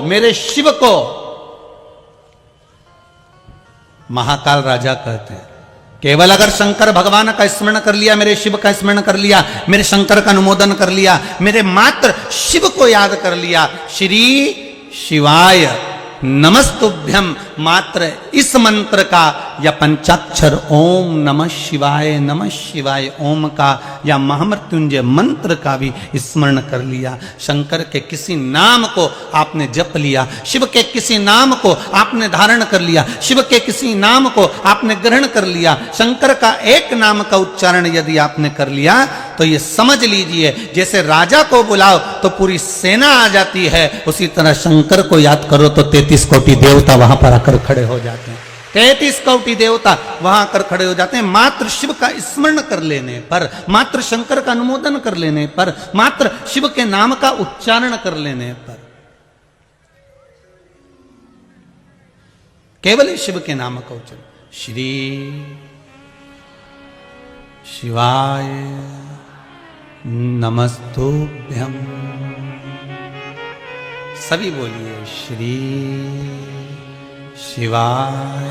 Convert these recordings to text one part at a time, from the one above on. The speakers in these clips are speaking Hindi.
मेरे शिव को महाकाल राजा कहते हैं। केवल अगर शंकर भगवान का स्मरण कर लिया, मेरे शिव का स्मरण कर लिया, मेरे शंकर का अनुमोदन कर लिया, मेरे मात्र शिव को याद कर लिया, श्री शिवाय नमस्तुभ्यम, मात्र इस मंत्र का या पंचाक्षर ओम नमः शिवाय ओम का या महामृत्युंजय मंत्र का भी स्मरण कर लिया, शंकर के किसी नाम को आपने जप लिया, शिव के किसी नाम को आपने धारण कर लिया, शिव के किसी नाम को आपने ग्रहण कर लिया, शंकर का एक नाम का उच्चारण यदि आपने कर लिया तो ये समझ लीजिए जैसे राजा को बुलाओ तो पूरी सेना आ जाती है, उसी तरह शंकर को याद करो तो 33 कोटि देवता वहां पर आकर खड़े हो जाते हैं। 33 कोटि देवता वहां आकर खड़े हो जाते हैं मात्र शिव का स्मरण कर लेने पर, मात्र शंकर का अनुमोदन कर लेने पर, मात्र शिव के नाम का उच्चारण कर लेने पर, केवल शिव के नाम का उच्चारण, श्री शिवाय नमस्तुभ्यम, सभी बोलिए श्री शिवाय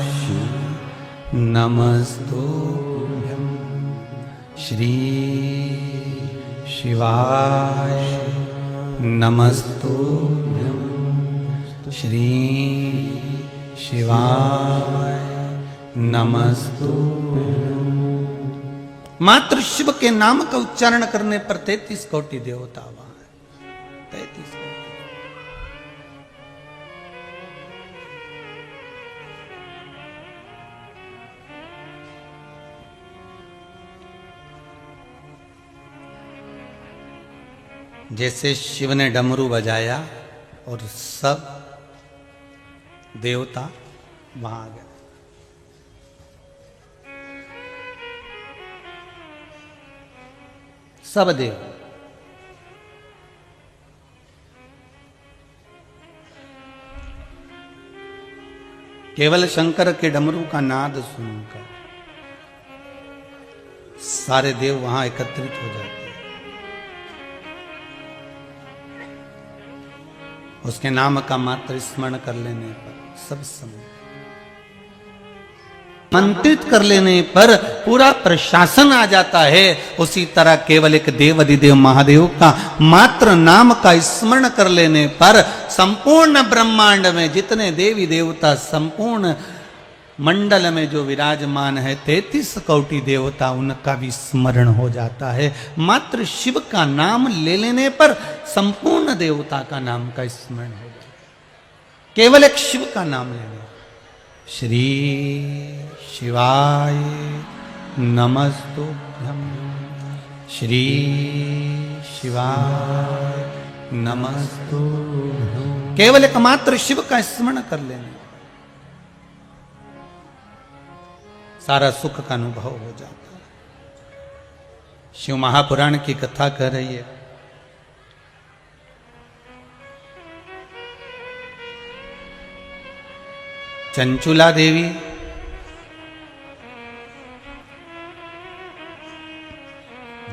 नमस्तुभ्यम, श्री शिवाय नमस्तुभ्यम, श्री शिवाय नमस्तुभ्यम। मात्र शिव के नाम का उच्चारण करने पर 33 कोटि देवता वहां है। 33 जैसे शिव ने डमरू बजाया और सब देवता वहां आ गए। सब देव केवल शंकर के डमरू का नाद सुनकर सारे देव वहां एकत्रित हो जाते हैं। उसके नाम का मात्र स्मरण कर लेने पर सब समय मंत्रित कर लेने पर पूरा प्रशासन आ जाता है। उसी तरह केवल एक देव अधिदेव महादेव का मात्र नाम का स्मरण कर लेने पर संपूर्ण ब्रह्मांड में जितने देवी देवता संपूर्ण मंडल में जो विराजमान है 33 कोटि देवता उनका भी स्मरण हो जाता है। मात्र शिव का नाम ले लेने पर संपूर्ण देवता का नाम का स्मरण हो जाता है। केवल एक शिव का नाम लेने, श्री शिवाय नमस्तुभ्यम, श्री शिवाय नमस्तुभ्यम, केवल एकमात्र शिव का स्मरण कर लेने सारा सुख का अनुभव हो जाता है। शिव महापुराण की कथा कह रही है, चंचुला देवी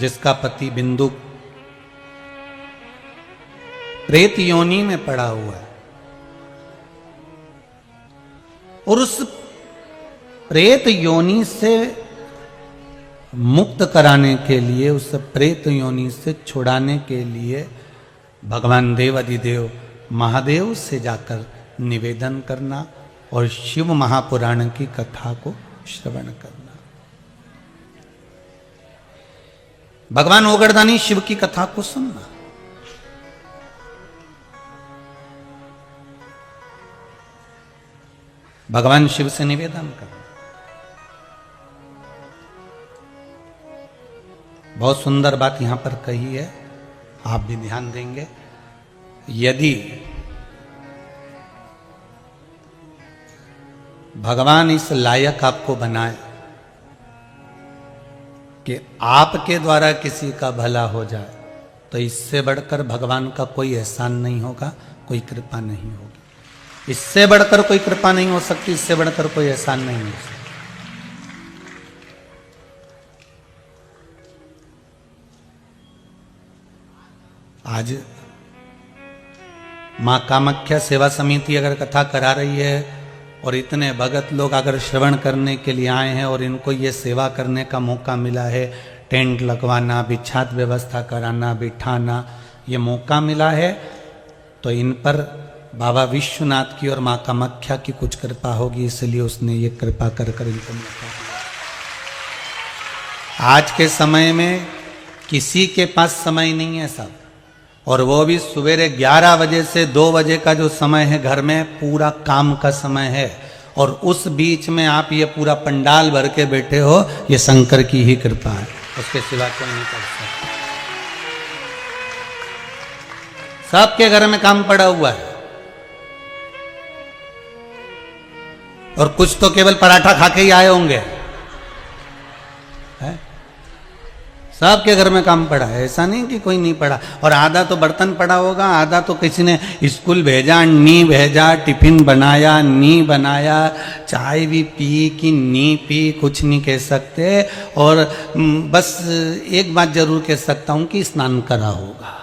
जिसका पति बिंदु प्रेत योनि में पड़ा हुआ है और उस प्रेत योनि से मुक्त कराने के लिए, उस प्रेत योनि से छुड़ाने के लिए भगवान देव अधिदेव महादेव से जाकर निवेदन करना और शिव महापुराण की कथा को श्रवण करना। भगवान ओगरदानी शिव की कथा को सुनना। भगवान शिव से निवेदन करना। बहुत सुंदर बात यहां पर कही है, आप भी ध्यान देंगे। यदि भगवान इस लायक आपको बनाए कि आपके द्वारा किसी का भला हो जाए, तो इससे बढ़कर भगवान का कोई एहसान नहीं होगा, कोई कृपा नहीं होगी। इससे बढ़कर कोई कृपा नहीं हो सकती, इससे बढ़कर कोई एहसान नहीं हो सकता। आज माँ कामाख्या सेवा समिति अगर कथा करा रही है और इतने भगत लोग अगर श्रवण करने के लिए आए हैं और इनको ये सेवा करने का मौका मिला है, टेंट लगवाना, बिछात व्यवस्था कराना, बिठाना, ये मौका मिला है, तो इन पर बाबा विश्वनाथ की और माँ कामाख्या की कुछ कृपा होगी, इसलिए उसने ये कृपा कर कर इनको मौका दिया। आज के समय में किसी के पास समय नहीं है सब, और वो भी सवेरे 11 बजे से 2 बजे का जो समय है घर में पूरा काम का समय है, और उस बीच में आप ये पूरा पंडाल भर के बैठे हो, ये शंकर की ही कृपा है, उसके सिवा कोई नहीं कर सकता। सबके घर में काम पड़ा हुआ है, और कुछ तो केवल पराठा खा के ही आए होंगे, सबके घर में काम पड़ा है, ऐसा नहीं कि कोई नहीं पड़ा। और आधा तो बर्तन पड़ा होगा, आधा तो किसी ने स्कूल भेजा, नी भेजा, टिफिन बनाया, नी बनाया, चाय भी पी कि नी पी, कुछ नहीं कह सकते। और बस एक बात जरूर कह सकता हूं कि स्नान करा होगा,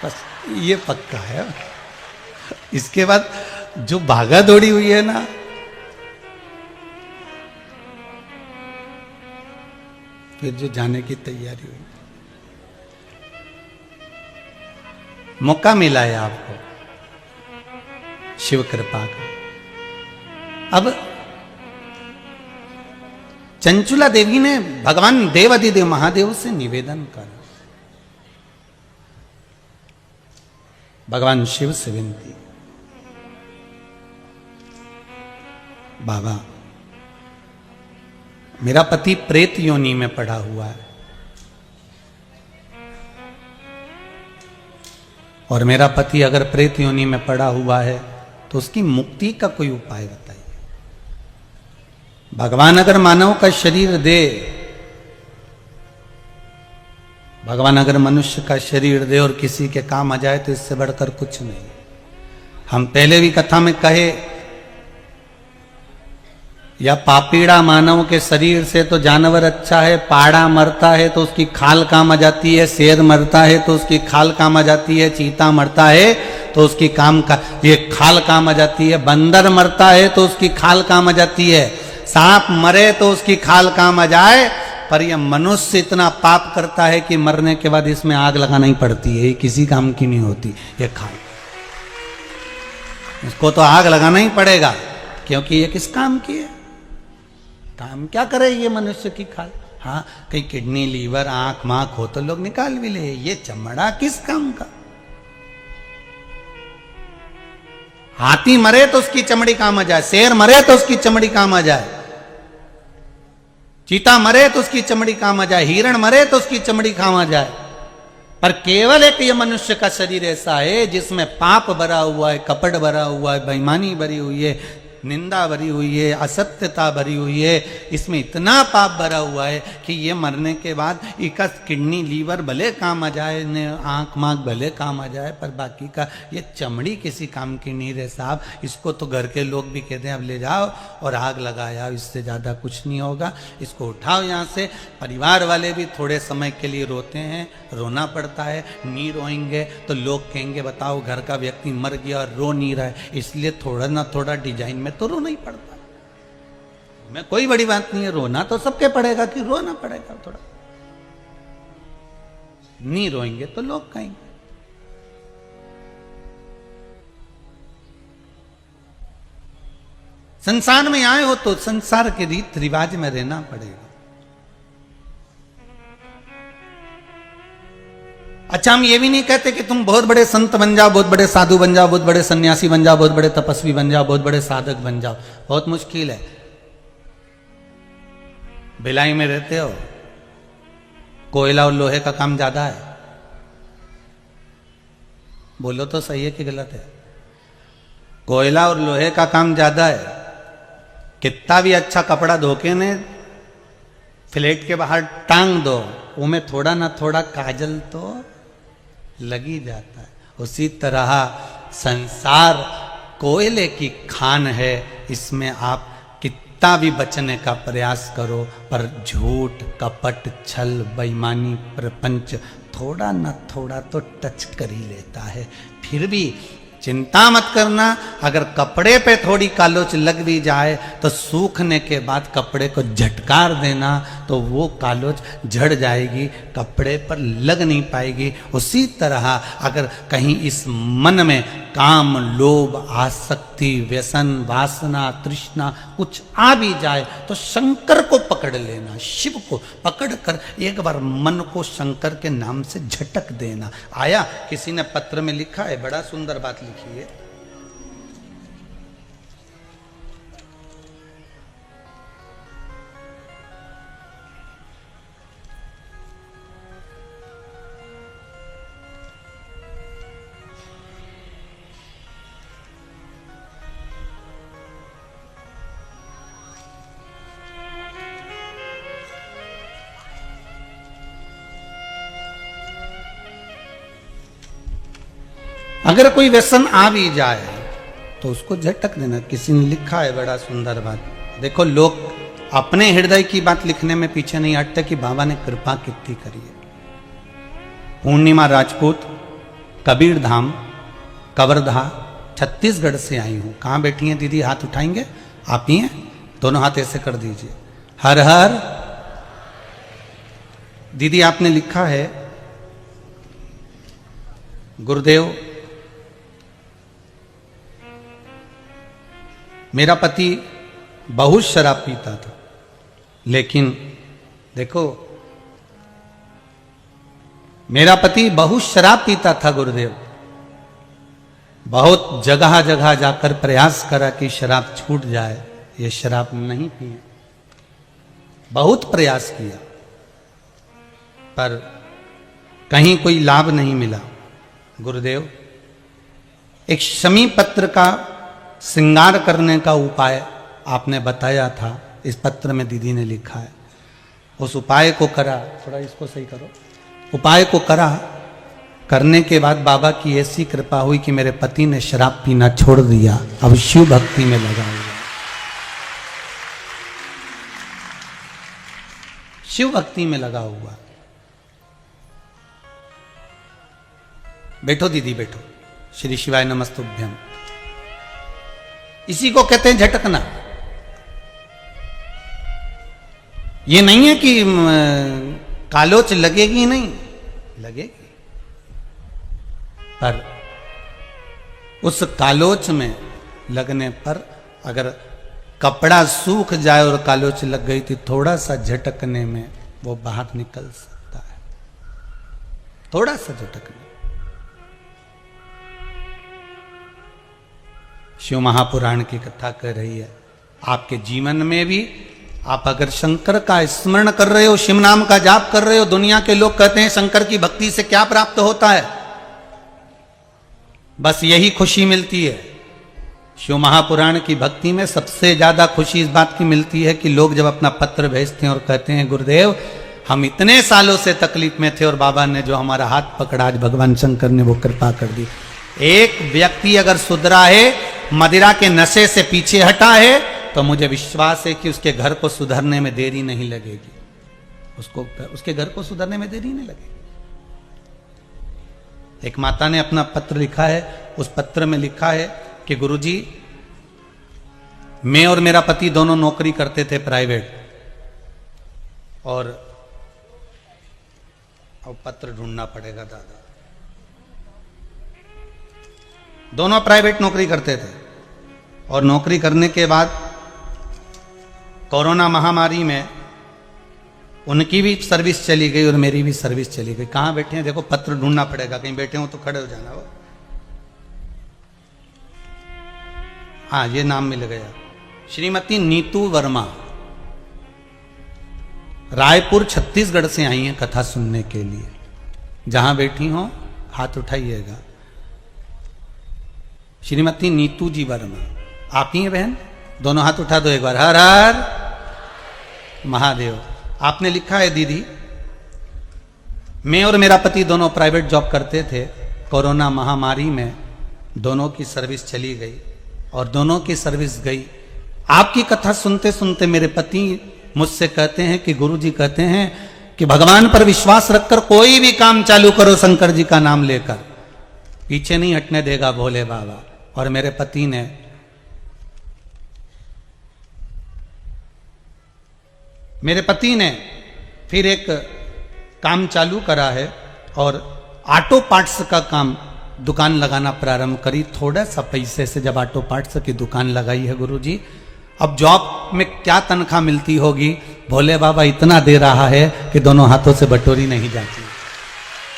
बस ये पक्का है। इसके बाद जो भागा दौड़ी हुई है ना, फिर जो जाने की तैयारी हुई, मौका मिला है आपको शिव कृपा का। अब चंचुला देवी ने भगवान देवाधिदेव महादेव से निवेदन करा, भगवान शिव से विनती, बाबा मेरा पति प्रेत योनि में पड़ा हुआ है, और मेरा पति अगर प्रेत योनि में पड़ा हुआ है तो उसकी मुक्ति का कोई उपाय बताइए। भगवान अगर मानव का शरीर दे, भगवान अगर मनुष्य का शरीर दे और किसी के काम आ जाए तो इससे बढ़कर कुछ नहीं। हम पहले भी कथा में कहे, या पापीड़ा मानव के शरीर से तो जानवर अच्छा है, पाड़ा मरता है तो उसकी खाल काम आ जाती है, शेर मरता है तो उसकी खाल काम आ जाती है, चीता मरता है तो उसकी ये खाल काम आ जाती है, बंदर मरता है तो उसकी खाल काम आ जाती है, सांप मरे तो उसकी खाल काम आ जाए। पर यह मनुष्य इतना पाप करता है कि मरने के बाद इसमें आग लगाना ही पड़ती है, ये किसी काम की नहीं होती ये खाल, इसको तो आग लगाना ही पड़ेगा, क्योंकि ये किस काम की है, काम क्या करे ये मनुष्य की खाल। हाँ, कहीं किडनी, लीवर, आंख मांख हो तो लोग निकाल भी ले, ये चमड़ा किस काम का। हाथी मरे तो उसकी चमड़ी काम आ जाए, शेर मरे तो उसकी चमड़ी काम आ जाए, चीता मरे तो उसकी चमड़ी काम आ जाए, हिरण मरे तो उसकी चमड़ी काम आ जाए। पर केवल एक ये मनुष्य का शरीर ऐसा है जिसमें पाप भरा हुआ है, कपट भरा हुआ है, बेईमानी भरी हुई है, निंदा भरी हुई है, असत्यता भरी हुई है, इसमें इतना पाप भरा हुआ है कि ये मरने के बाद इसका किडनी, लीवर भले काम आ जाए, आंख मांख भले काम आ जाए, पर बाकी का ये चमड़ी किसी काम की नहीं रहे साहब। इसको तो घर के लोग भी कहते हैं अब ले जाओ और आग लगाया, इससे ज़्यादा कुछ नहीं होगा, इसको उठाओ यहाँ से। परिवार वाले भी थोड़े समय के लिए रोते हैं, रोना पड़ता है, नहीं रोएंगे तो लोग कहेंगे बताओ घर का व्यक्ति मर गया और रो नहीं रहा है, इसलिए थोड़ा ना थोड़ा डिजाइन में तो रोना ही पड़ता है। मैं कोई बड़ी बात नहीं है, रोना तो सबके पड़ेगा कि रोना पड़ेगा, थोड़ा नहीं रोएंगे तो लोग कहेंगे। संसार में आए हो तो संसार के रीत रिवाज में रहना पड़ेगा। अच्छा, हम ये भी नहीं कहते कि तुम बहुत बड़े संत बन जाओ, बहुत बड़े साधु बन जाओ, बहुत बड़े सन्यासी बन जाओ, बहुत बड़े तपस्वी बन जाओ, बहुत बड़े साधक बन जाओ, बहुत मुश्किल है। भिलाई में रहते हो, कोयला और लोहे का काम ज्यादा है, बोलो तो सही है कि गलत है? कोयला और लोहे का काम ज्यादा है। कितना भी अच्छा कपड़ा धोके ने फ्लैट के बाहर टांग दो, उनमें थोड़ा ना थोड़ा काजल तो लगी जाता है। उसी तरह संसार कोयले की खान है, इसमें आप कितना भी बचने का प्रयास करो, पर झूठ, कपट, छल, बेईमानी, प्रपंच थोड़ा ना थोड़ा तो टच कर ही लेता है। फिर भी चिंता मत करना, अगर कपड़े पे थोड़ी कालोच लग भी जाए तो सूखने के बाद कपड़े को झटकार देना तो वो कालोच झड़ जाएगी, कपड़े पर लग नहीं पाएगी। उसी तरह अगर कहीं इस मन में काम, लोभ, आसक्ति, व्यसन, वासना, तृष्णा कुछ आ भी जाए तो शंकर को पकड़ लेना, शिव को पकड़ कर एक बार मन को शंकर के नाम से झटक देना। आया किसी ने पत्र में लिखा है, बड़ा सुंदर बात लिखी है। अगर कोई व्यसन आ भी जाए तो उसको झटक देना। किसी ने लिखा है बड़ा सुंदर बात, देखो लोग अपने हृदय की बात लिखने में पीछे नहीं हटते कि बाबा ने कृपा कितनी करी है। पूर्णिमा राजपूत, कबीर धाम, कवर्धा, छत्तीसगढ़ से आई हूं। कहां बैठी हैं दीदी? हाथ उठाएंगे? आप ही हैं? दोनों हाथ ऐसे कर दीजिए। हर हर। दीदी आपने लिखा है, गुरुदेव मेरा पति बहुत शराब पीता था, लेकिन देखो मेरा पति बहुत शराब पीता था गुरुदेव, बहुत जगह जगह जाकर प्रयास करा कि शराब छूट जाए, ये शराब नहीं पिए, बहुत प्रयास किया पर कहीं कोई लाभ नहीं मिला। गुरुदेव एक शमी पत्र का श्रृंगार करने का उपाय आपने बताया था, इस पत्र में दीदी ने लिखा है। उस उपाय को करा, थोड़ा इसको सही करो, उपाय को करा, करने के बाद बाबा की ऐसी कृपा हुई कि मेरे पति ने शराब पीना छोड़ दिया, अब शिव भक्ति में लगा हुआ, शिव भक्ति में लगा हुआ। बैठो दीदी बैठो। श्री शिवाय नमस्तुभ्यम। इसी को कहते हैं झटकना। ये नहीं है कि कालोच लगेगी, नहीं लगेगी, पर उस कालोच में लगने पर अगर कपड़ा सूख जाए और कालोच लग गई थी, थोड़ा सा झटकने में वो बाहर निकल सकता है, थोड़ा सा झटकने। शिव महापुराण की कथा कर रही है। आपके जीवन में भी आप अगर शंकर का स्मरण कर रहे हो, शिव नाम का जाप कर रहे हो, दुनिया के लोग कहते हैं शंकर की भक्ति से क्या प्राप्त होता है, बस यही खुशी मिलती है। शिव महापुराण की भक्ति में सबसे ज्यादा खुशी इस बात की मिलती है कि लोग जब अपना पत्र भेजते हैं और कहते हैं गुरुदेव हम इतने सालों से तकलीफ में थे और बाबा ने जो हमारा हाथ पकड़ा, आज भगवान शंकर ने वो कृपा कर दी। एक व्यक्ति अगर सुधरा है, मदिरा के नशे से पीछे हटा है, तो मुझे विश्वास है कि उसके घर को सुधरने में देरी नहीं लगेगी, उसके घर को सुधरने में देरी नहीं लगेगी। एक माता ने अपना पत्र लिखा है, उस पत्र में लिखा है कि गुरुजी मैं और मेरा पति दोनों नौकरी करते थे प्राइवेट, और अब पत्र ढूंढना पड़ेगा दादा, दोनों प्राइवेट नौकरी करते थे और नौकरी करने के बाद कोरोना महामारी में उनकी भी सर्विस चली गई और मेरी भी सर्विस चली गई। कहां बैठे हैं देखो, पत्र ढूंढना पड़ेगा, कहीं बैठे हो तो खड़े हो जाना। वो हाँ ये नाम मिल गया, श्रीमती नीतू वर्मा, रायपुर छत्तीसगढ़ से आई हैं कथा सुनने के लिए। जहां बैठी हो हाथ उठाइएगा। श्रीमती नीतू जी वर्मा, आप ही हैं बहन? दोनों हाथ उठा दो एक बार। हर हर महादेव। आपने लिखा है दीदी मैं और मेरा पति दोनों प्राइवेट जॉब करते थे, कोरोना महामारी में दोनों की सर्विस चली गई और दोनों की सर्विस गई। आपकी कथा सुनते सुनते मेरे पति मुझसे कहते हैं कि गुरुजी कहते हैं कि भगवान पर विश्वास रखकर कोई भी काम चालू करो शंकर जी का नाम लेकर, पीछे नहीं हटने देगा भोले बाबा। और मेरे पति ने फिर एक काम चालू करा है और ऑटो पार्ट्स का काम दुकान लगाना प्रारंभ करी। थोड़ा सा पैसे से जब ऑटो पार्ट्स की दुकान लगाई है गुरुजी, अब जॉब में क्या तनख्वाह मिलती होगी, भोले बाबा इतना दे रहा है कि दोनों हाथों से बटोरी नहीं जाती।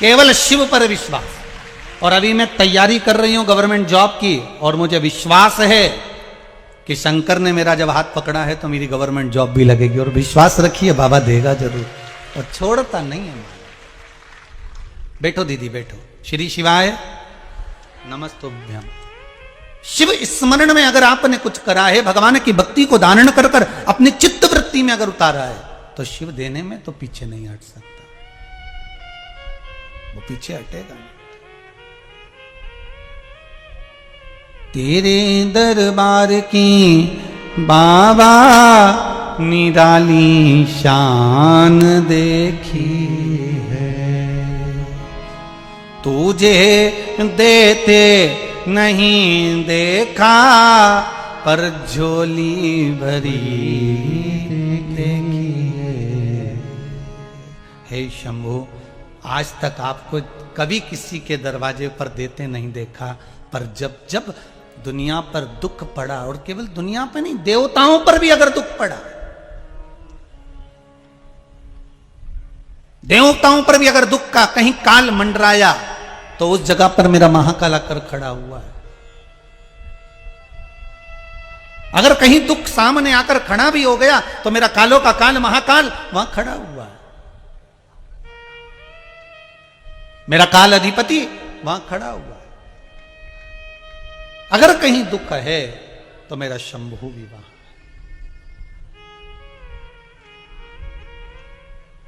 केवल शिव पर विश्वास। और अभी मैं तैयारी कर रही हूं गवर्नमेंट जॉब की, और मुझे विश्वास है कि शंकर ने मेरा जब हाथ पकड़ा है तो मेरी गवर्नमेंट जॉब भी लगेगी। और विश्वास रखिए बाबा देगा जरूर, और छोड़ता नहीं है। बैठो दीदी बैठो। श्री शिवाय नमस्तुभ्यम। शिव स्मरण में अगर आपने कुछ करा है, भगवान की भक्ति को धारण कर कर अपनी चित्त वृत्ति में अगर उतारा है, तो शिव देने में तो पीछे नहीं हट सकता, वो पीछे हटेगा नहीं। तेरे दरबार की बाबा निराली शान देखी है, तुझे देते नहीं देखा पर झोली भरी देखी है। हे शंभु, आज तक आपको कभी किसी के दरवाजे पर देते नहीं देखा, पर जब जब दुनिया पर दुख पड़ा, और केवल दुनिया पर नहीं देवताओं पर भी अगर दुख पड़ा, देवताओं पर भी अगर दुख का कहीं काल मंडराया, तो उस जगह पर मेरा महाकाल आकर खड़ा हुआ है। अगर कहीं दुख सामने आकर खड़ा भी हो गया तो मेरा कालों का काल महाकाल वहां खड़ा हुआ है। मेरा काल अधिपति वहां खड़ा हुआ है। अगर कहीं दुख है तो मेरा शंभु भी वहां,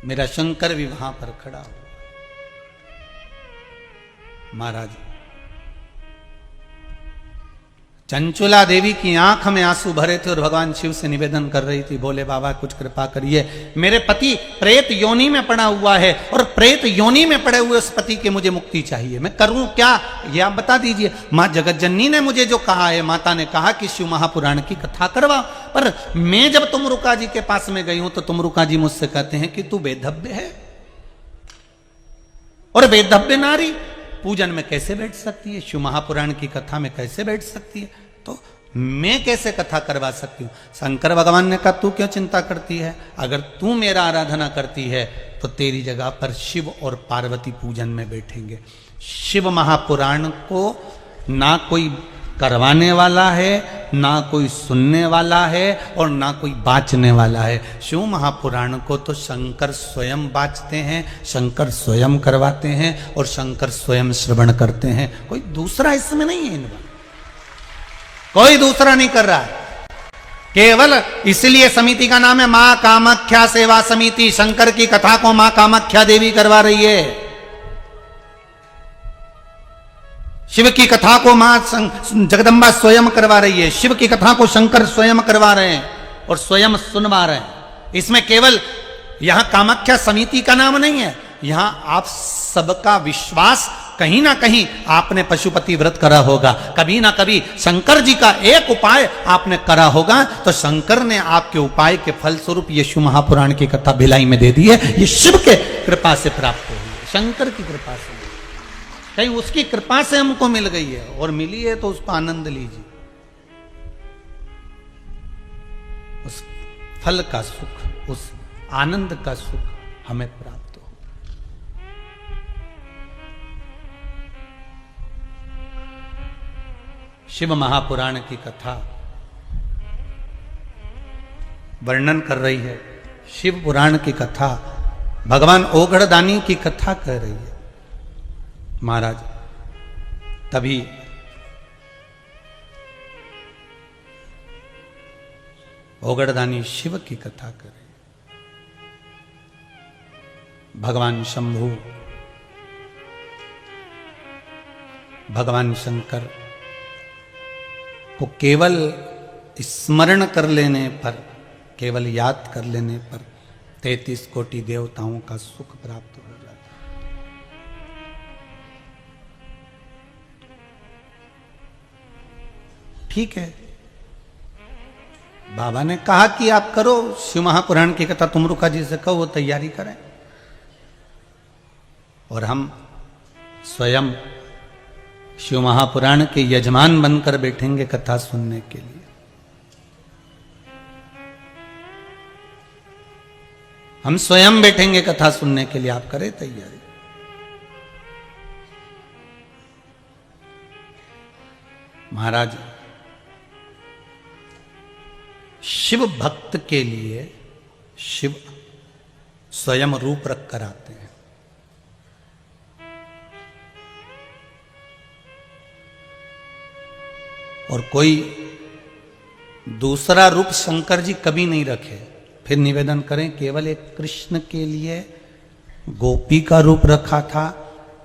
मेरा शंकर भी वहां पर खड़ा हुआ। महाराज, चंचुला देवी की आंख में आंसू भरे थे और भगवान शिव से निवेदन कर रही थी, भोले बाबा कुछ कृपा करिए, मेरे पति प्रेत योनि में पड़ा हुआ है और प्रेत योनि में पड़े हुए उस पति की मुझे मुक्ति चाहिए, मैं करूं क्या, ये आप बता दीजिए। मां जगतजननी ने मुझे जो कहा है, माता ने कहा कि शिव महापुराण की कथा करवा, पर मैं जब तुमरुका जी के पास में गई हूं तो तुमरुका जी मुझसे कहते हैं कि तू बेधव्य है, और बेधव्य नारी पूजन में कैसे बैठ सकती है, शिव महापुराण की कथा में कैसे बैठ सकती है, तो मैं कैसे कथा करवा सकती हूं। शंकर भगवान ने कहा तू क्यों चिंता करती है, अगर तू मेरा आराधना करती है तो तेरी जगह पर शिव और पार्वती पूजन में बैठेंगे। शिव महापुराण को ना कोई करवाने वाला है, ना कोई सुनने वाला है, और ना कोई बाँचने वाला है। शिव महापुराण को तो शंकर स्वयं बाँचते हैं, शंकर स्वयं करवाते हैं, और शंकर स्वयं श्रवण करते हैं। कोई दूसरा इसमें नहीं है, इनका कोई दूसरा नहीं कर रहा है। केवल इसलिए समिति का नाम है मां कामाख्या सेवा समिति। शंकर की कथा को मां कामाख्या देवी करवा रही है, शिव की कथा को मां जगदम्बा स्वयं करवा रही है, शिव की कथा को शंकर स्वयं करवा रहे हैं और स्वयं सुनवा रहे हैं। इसमें केवल यहां कामाख्या समिति का नाम नहीं है, यहां आप सबका विश्वास, कहीं ना कहीं आपने पशुपति व्रत करा होगा, कभी ना कभी शंकर जी का एक उपाय आपने करा होगा, तो शंकर ने आपके उपाय के फलस्वरूप ये शिव महापुराण की कथा भिलाई में दे दी है। ये शिव के कृपा से प्राप्त हुई है, शंकर की कृपा से, कहीं उसकी कृपा से हमको मिल गई है, और मिली है तो उसका आनंद लीजिए, उस फल का सुख, उस आनंद का सुख हमें प्राप्त हो। शिव महापुराण की कथा वर्णन कर रही है, शिव पुराण की कथा भगवान ओगड़दानी की कथा कह रही है। महाराज, तभी ओगड़दानी शिव की कथा कर रहे, भगवान शंभु, भगवान शंकर को केवल स्मरण कर लेने पर, केवल याद कर लेने पर 33 कोटि देवताओं का सुख प्राप्त हो जाता है। ठीक है, बाबा ने कहा कि आप करो, शिव महापुराण की कथा तुमरुका जी से कहो वो तैयारी करें, और हम स्वयं शिव महापुराण के यजमान बनकर बैठेंगे कथा सुनने के लिए। हम स्वयं बैठेंगे कथा सुनने के लिए, आप करें तैयारी। महाराज शिव भक्त के लिए शिव स्वयं रूप रख कर आते हैं। और कोई दूसरा रूप शंकर जी कभी नहीं रखे। फिर निवेदन करें, केवल एक कृष्ण के लिए गोपी का रूप रखा था,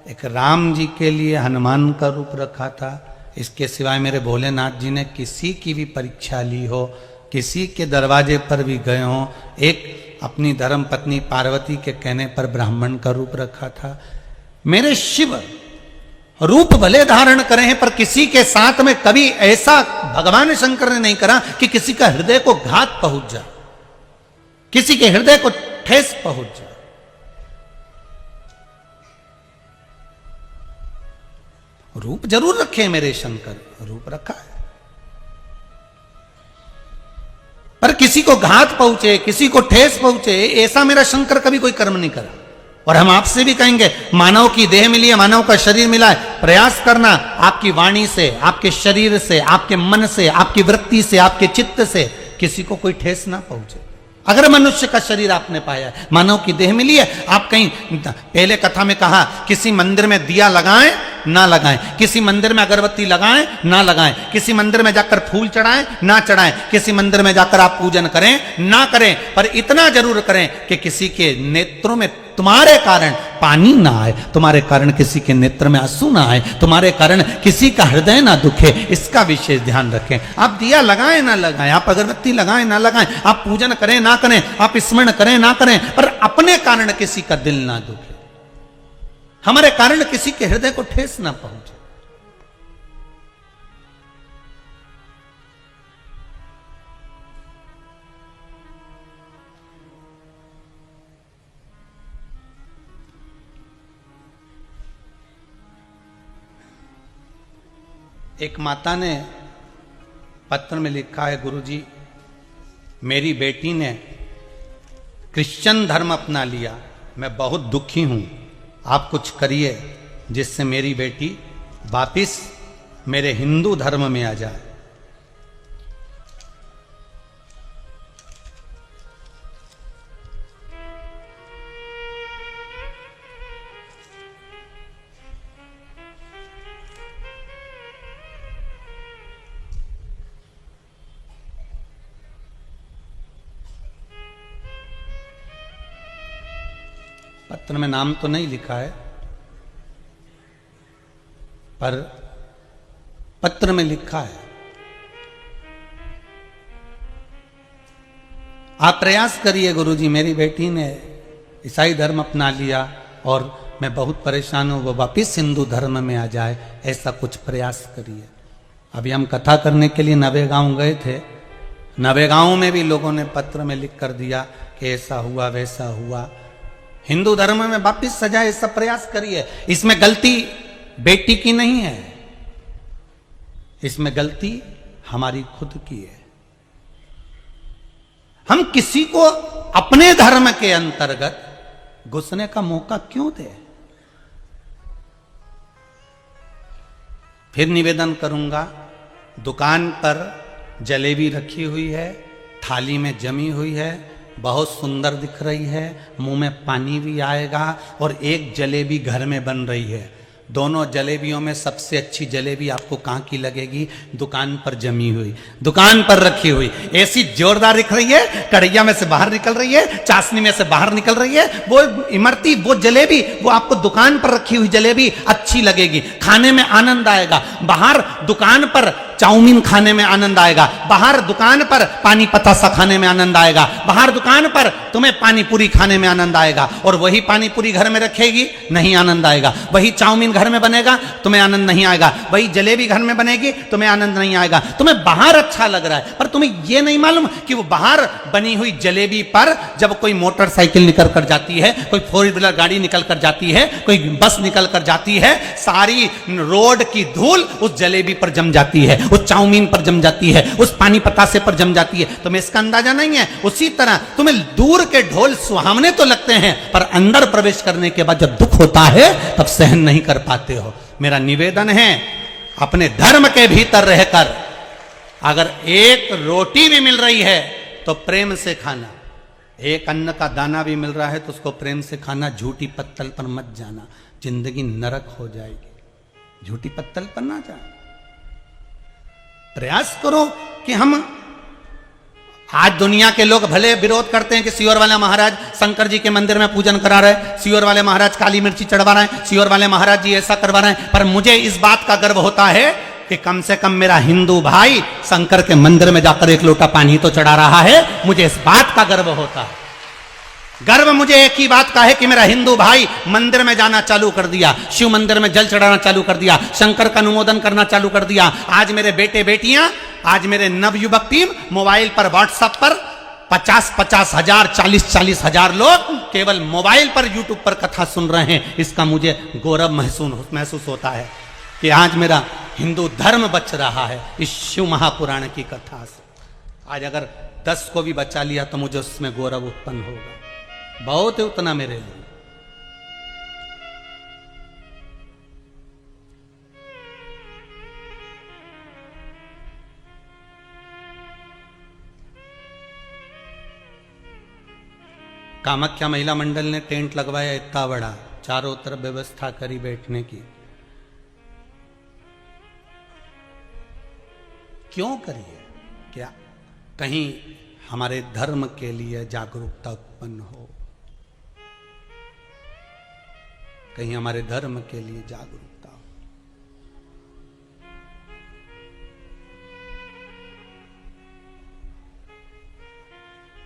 एक राम जी के लिए हनुमान का रूप रखा था। इसके सिवाय मेरे भोलेनाथ जी ने किसी की भी परीक्षा ली हो, किसी के दरवाजे पर भी गए हो, एक अपनी धर्म पत्नी पार्वती के कहने पर ब्राह्मण का रूप रखा था। मेरे शिव रूप भले धारण करे हैं, पर किसी के साथ में कभी ऐसा भगवान शंकर ने नहीं करा कि किसी का हृदय को घात पहुंच जाए, किसी के हृदय को ठेस पहुंच जाए। रूप जरूर रखे मेरे शंकर, रूप रखा है, पर किसी को घात पहुंचे, किसी को ठेस पहुंचे, ऐसा मेरा शंकर कभी कोई कर्म नहीं करा। और हम आपसे भी कहेंगे, मानव की देह मिली है, मानव का शरीर मिला है, प्रयास करना आपकी वाणी से, आपके शरीर से, आपके मन से, आपकी वृत्ति से, आपके चित्त से किसी को कोई ठेस ना पहुंचे। अगर मनुष्य का शरीर आपने पाया है, मानव की देह मिली है, आप कहीं पहले कथा में कहा, किसी मंदिर में दिया लगाएं ना लगाएं, किसी मंदिर में अगरबत्ती लगाएं ना लगाएं, किसी मंदिर में जाकर फूल चढ़ाएं ना चढ़ाएं, किसी मंदिर में जाकर आप पूजन करें ना करें, पर इतना जरूर करें कि किसी के नेत्रों में तुम्हारे कारण पानी ना आए, तुम्हारे कारण किसी के नेत्र में आंसू ना आए, तुम्हारे कारण किसी का हृदय ना दुखे, इसका विशेष ध्यान रखें। आप दिया लगाएं ना लगाएं, आप अगरबत्ती लगाएं ना लगाएं, आप पूजन करें ना करें, आप स्मरण करें ना करें, पर अपने कारण किसी का दिल ना दुखे, हमारे कारण किसी के हृदय को ठेस ना पहुंचे। एक माता ने पत्र में लिखा है, गुरुजी मेरी बेटी ने क्रिश्चियन धर्म अपना लिया, मैं बहुत दुखी हूं, आप कुछ करिए जिससे मेरी बेटी वापिस मेरे हिंदू धर्म में आ जाए। पत्र में नाम तो नहीं लिखा है, पर पत्र में लिखा है, आप प्रयास करिए गुरुजी, मेरी बेटी ने ईसाई धर्म अपना लिया और मैं बहुत परेशान हूं, वो वापिस हिंदू धर्म में आ जाए, ऐसा कुछ प्रयास करिए। अभी हम कथा करने के लिए नवेगांव गए थे, नवेगांव में भी लोगों ने पत्र में लिख कर दिया कि ऐसा हुआ वैसा हुआ, हिंदू धर्म में वापिस सजाए, ऐसा प्रयास करिए। इसमें गलती बेटी की नहीं है, इसमें गलती हमारी खुद की है। हम किसी को अपने धर्म के अंतर्गत घुसने का मौका क्यों दें? फिर निवेदन करूंगा, दुकान पर जलेबी रखी हुई है, थाली में जमी हुई है, बहुत सुंदर दिख रही है, मुंह में पानी भी आएगा, और एक जलेबी घर में बन रही है। दोनों जलेबियों में सबसे अच्छी जलेबी आपको कहां की लगेगी? दुकान पर जमी हुई, दुकान पर रखी हुई, ऐसी जोरदार दिख रही है, कढ़ैया में से बाहर निकल रही है, चाशनी में से बाहर निकल रही है, वो इमरती, वो जलेबी, वो आपको दुकान पर रखी हुई जलेबी अच्छी लगेगी, खाने में आनंद आएगा। बाहर दुकान पर चाउमीन खाने में आनंद आएगा, बाहर दुकान पर पानी पतासा खाने में आनंद आएगा, बाहर दुकान पर तुम्हें पानी पूरी खाने में आनंद आएगा। और वही पानी पूरी घर में रखेगी, नहीं आनंद आएगा। वही चाउमीन घर में बनेगा, तुम्हें आनंद नहीं आएगा। वही जलेबी घर में बनेगी, तुम्हें आनंद नहीं आएगा। तुम्हें बाहर अच्छा लग रहा है, पर तुम्हें यह नहीं मालूम कि वो बाहर बनी हुई जलेबी पर जब कोई मोटरसाइकिल निकल कर जाती है, कोई 4 व्हीलर गाड़ी निकल कर जाती है, कोई बस निकल कर जाती है, सारी रोड की धूल उस जलेबी पर जम जाती है, उस चाउमीन पर जम जाती है, उस पानी पतासे पर जम जाती है। तुम्हें इसका अंदाजा नहीं है। उसी तरह तुम्हें दूर के ढोल सुहावने तो लगते हैं, पर अंदर प्रवेश करने के बाद जब दुख होता है तब सहन नहीं कर पाते हो। मेरा निवेदन है, अपने धर्म के भीतर रहकर अगर एक रोटी भी मिल रही है तो प्रेम से खाना, एक अन्न का दाना भी मिल रहा है तो उसको प्रेम से खाना। झूठी पत्तल पर मत जाना, जिंदगी नरक हो जाएगी। झूठी पत्तल पर ना जाना। प्रयास करो कि हम, आज दुनिया के लोग भले विरोध करते हैं कि सियोर वाले महाराज शंकर जी के मंदिर में पूजन करा रहे, सियोर वाले महाराज काली मिर्ची चढ़वा रहे हैं, सियोर वाले महाराज जी ऐसा करवा रहे हैं, पर मुझे इस बात का गर्व होता है कि कम से कम मेरा हिंदू भाई शंकर के मंदिर में जाकर एक लोटा पानी तो चढ़ा रहा है। मुझे इस बात का गर्व होता है। गर्व मुझे एक ही बात का है कि मेरा हिंदू भाई मंदिर में जाना चालू कर दिया, शिव मंदिर में जल चढ़ाना चालू कर दिया, शंकर का अनुमोदन करना चालू कर दिया। आज मेरे बेटे बेटियां, आज मेरे नवयुवक टीम मोबाइल पर, व्हाट्सएप पर 50-50 हजार, 40-40 हजार लोग केवल मोबाइल पर, यूट्यूब पर कथा सुन रहे हैं। इसका मुझे गौरव महसूस होता है कि आज मेरा हिंदू धर्म बच रहा है इस शिव महापुराण की कथा से। आज अगर 10 को भी बचा लिया तो मुझे उसमें गौरव उत्पन्न होगा। बहुत है उतना मेरे लिए। कामाख्या महिला मंडल ने टेंट लगवाया इतना बड़ा, चारों तरफ व्यवस्था करी बैठने की। क्यों करी है? क्या कहीं हमारे धर्म के लिए जागरूकता उत्पन्न हो, कहीं हमारे धर्म के लिए जागरूकता हो।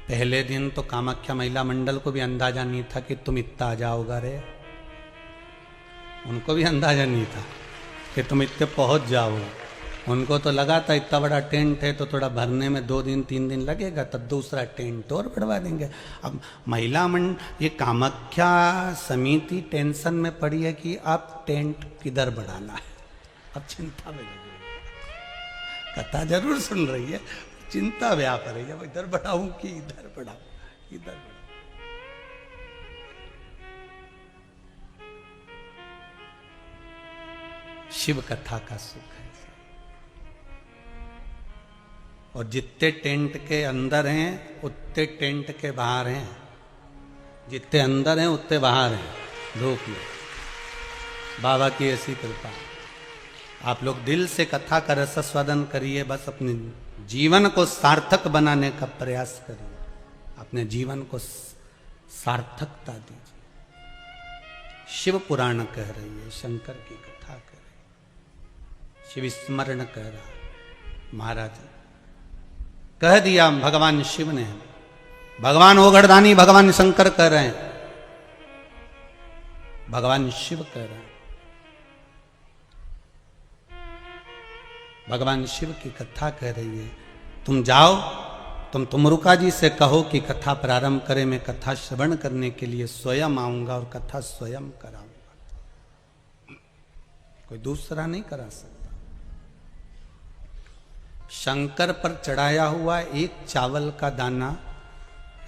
पहले दिन तो कामाख्या महिला मंडल को भी अंदाजा नहीं था कि तुम इतना आ जाओगा रे। उनको भी अंदाजा नहीं था कि तुम इतने पहुंच जाओगे। उनको तो लगा था इतना बड़ा टेंट है तो थोड़ा भरने में 2 दिन 3 दिन लगेगा, तब दूसरा टेंट और बढ़वा देंगे। अब महिला मंडल, ये कामाख्या समिति टेंशन में पड़ी है कि अब टेंट किधर बढ़ाना है। अब चिंता में लगी, कथा जरूर सुन रही है, चिंता व्याप रही है, इधर बढ़ाऊं कि इधर बढ़ाऊं, इधर बढ़ाऊं। शिव कथा का सुख है। और जितने टेंट के अंदर हैं उतने टेंट के बाहर हैं, जितने अंदर हैं उतने बाहर हैं। रोक लो, बाबा की ऐसी कृपा। आप लोग दिल से कथा का रसास्वादन करिए, बस अपने जीवन को सार्थक बनाने का प्रयास करिए, अपने जीवन को सार्थकता दीजिए। शिव पुराण कह रही है, शंकर की कथा कह रही है, शिव स्मरण कह रहा है। महाराज कह दिया भगवान शिव ने, भगवान ओगढ़दानी भगवान शंकर कह रहे हैं, भगवान शिव कह रहे हैं। भगवान शिव की कथा कह रही है। तुम जाओ, तुम तुमरुका जी से कहो कि कथा प्रारंभ करें, मैं कथा श्रवण करने के लिए स्वयं आऊंगा और कथा स्वयं कराऊंगा, कोई दूसरा नहीं करा सकता। शंकर पर चढ़ाया हुआ एक चावल का दाना,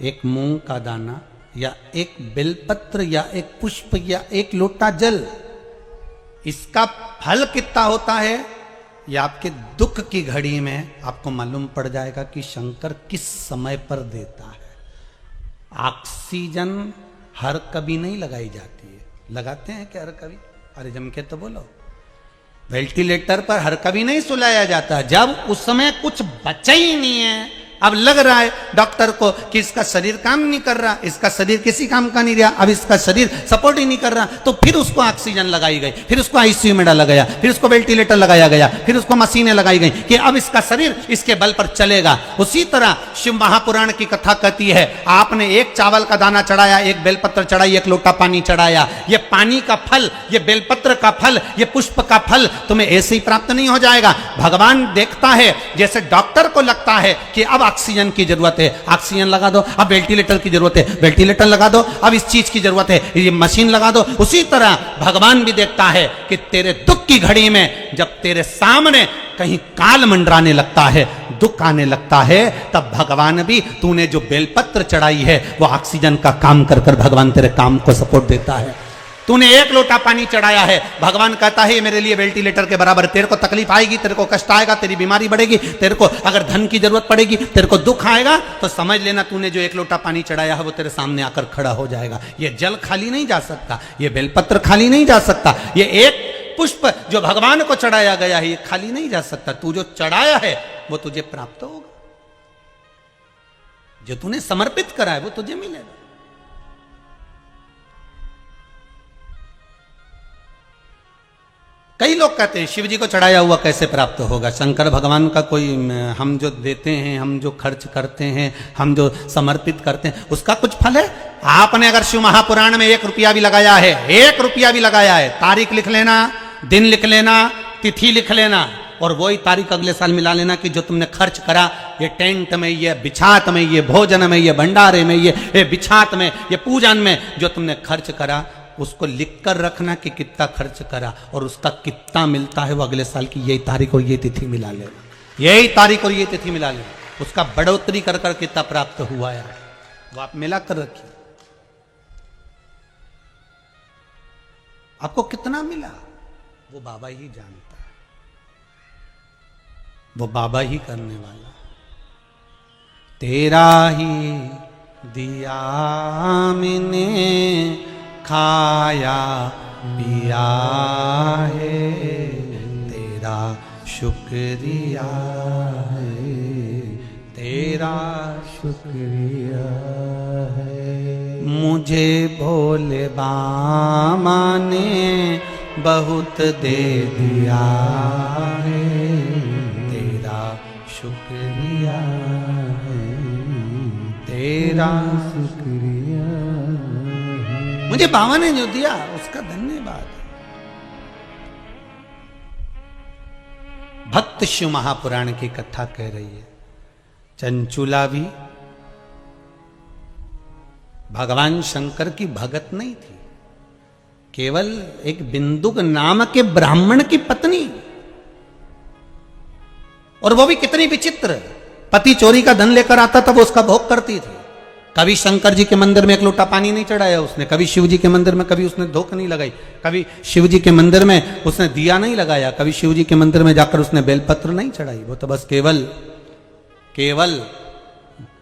एक मूंग का दाना, या एक बेलपत्र, या एक पुष्प, या एक लोटा जल, इसका फल कितना होता है ये आपके दुख की घड़ी में आपको मालूम पड़ जाएगा कि शंकर किस समय पर देता है। ऑक्सीजन हर कभी नहीं लगाई जाती है, लगाते हैं क्या हर कभी? अरे जम के तो बोलो। वेंटिलेटर पर हर कभी नहीं सुलाया जाता, जब उस समय कुछ बचा ही नहीं है, अब लग रहा है डॉक्टर को कि इसका शरीर काम नहीं कर रहा, इसका शरीर किसी काम का नहीं रहा, अब इसका शरीर सपोर्ट ही नहीं कर रहा, तो फिर उसको ऑक्सीजन लगाई गई, फिर उसको आईसीयू में डाला गया, फिर उसको वेंटिलेटर लगाया गया, फिर उसको मशीनें लगाई गई कि अब इसका शरीर इसके बल पर चलेगा। उसी तरह शिव महापुराण की कथा कहती है, आपने एक चावल का दाना चढ़ाया, एक बेलपत्र चढ़ाई, एक लोटा पानी चढ़ाया, ये पानी का फल, ये बेलपत्र का फल, ये पुष्प का फल तुम्हें ऐसे ही प्राप्त नहीं हो जाएगा। भगवान देखता है, जैसे डॉक्टर को लगता है कि अब ऑक्सीजन की जरूरत है, ऑक्सीजन लगा दो, अब वेंटिलेटर की जरूरत है, वेंटिलेटर लगा दो, अब इस चीज की जरूरत है, ये मशीन लगा दो। उसी तरह भगवान भी देखता है कि तेरे दुख की घड़ी में जब तेरे सामने कहीं काल मंडराने लगता है, दुख आने लगता है, तब भगवान भी तूने जो बेलपत्र चढ़ाई है वो ऑक्सीजन का काम कर कर भगवान तेरे काम को सपोर्ट देता है। तूने एक लोटा पानी चढ़ाया है, भगवान कहता है ये मेरे लिए वेंटिलेटर के बराबर, तेरे को तकलीफ आएगी, तेरे को कष्ट आएगा, तेरी बीमारी बढ़ेगी, तेरे को अगर धन की जरूरत पड़ेगी, तेरे को दुख आएगा, तो समझ लेना तूने जो एक लोटा पानी चढ़ाया है वो तेरे सामने आकर खड़ा हो जाएगा। ये जल खाली नहीं जा सकता, ये बेलपत्र खाली नहीं जा सकता, ये एक पुष्प जो भगवान को चढ़ाया गया है ये खाली नहीं जा सकता। तू जो चढ़ाया है वो तुझे प्राप्त होगा, जो तूने समर्पित करा है वो तुझे मिलेगा। कई लोग कहते हैं शिव जी को चढ़ाया हुआ कैसे प्राप्त होगा, शंकर भगवान का कोई हम जो देते हैं, हम जो खर्च करते हैं, हम जो समर्पित करते हैं उसका कुछ फल है? आपने अगर शिव महापुराण में 1 रुपया भी लगाया है, 1 रुपया भी लगाया है, तारीख लिख लेना, दिन लिख लेना, तिथि लिख लेना और वही तारीख अगले साल मिला लेना कि जो तुमने खर्च करा, ये टेंट में, ये बिछात में, ये भोजन में, ये भंडारे में, ये बिछात में, ये पूजन में जो तुमने खर्च करा उसको लिख कर रखना कि कितना खर्च करा और उसका कितना मिलता है वो अगले साल की यही तारीख और ये तिथि मिला लेना, यही तारीख और ये तिथि मिला लेना, उसका बढ़ोतरी कर कर कितना प्राप्त हुआ है वो आप मिला कर रखिए। आपको कितना मिला वो बाबा ही जानता है, वो बाबा ही करने वाला। तेरा ही दिया मैंने खाया पिया है, तेरा शुक्रिया है, तेरा शुक्रिया है। मुझे भोले बाबा ने बहुत दे दिया है, तेरा शुक्रिया है, तेरा शुक्रिया है। मुझे बाबा ने जो दिया उसका धन्यवाद। भक्त शिव महापुराण की कथा कह रही है, चंचुला भी भगवान शंकर की भगत नहीं थी, केवल एक बिंदुक नाम के ब्राह्मण की पत्नी, और वो भी कितनी विचित्र, पति चोरी का धन लेकर आता था वो उसका भोग करती थी। कभी शंकर जी के मंदिर में एक लोटा पानी नहीं चढ़ाया उसने, कभी शिव जी के मंदिर में कभी उसने धोख नहीं लगाई, कभी शिव जी के मंदिर में उसने दिया नहीं लगाया, कभी शिव जी के मंदिर में जाकर उसने बेलपत्र नहीं चढ़ाई। वो तो बस केवल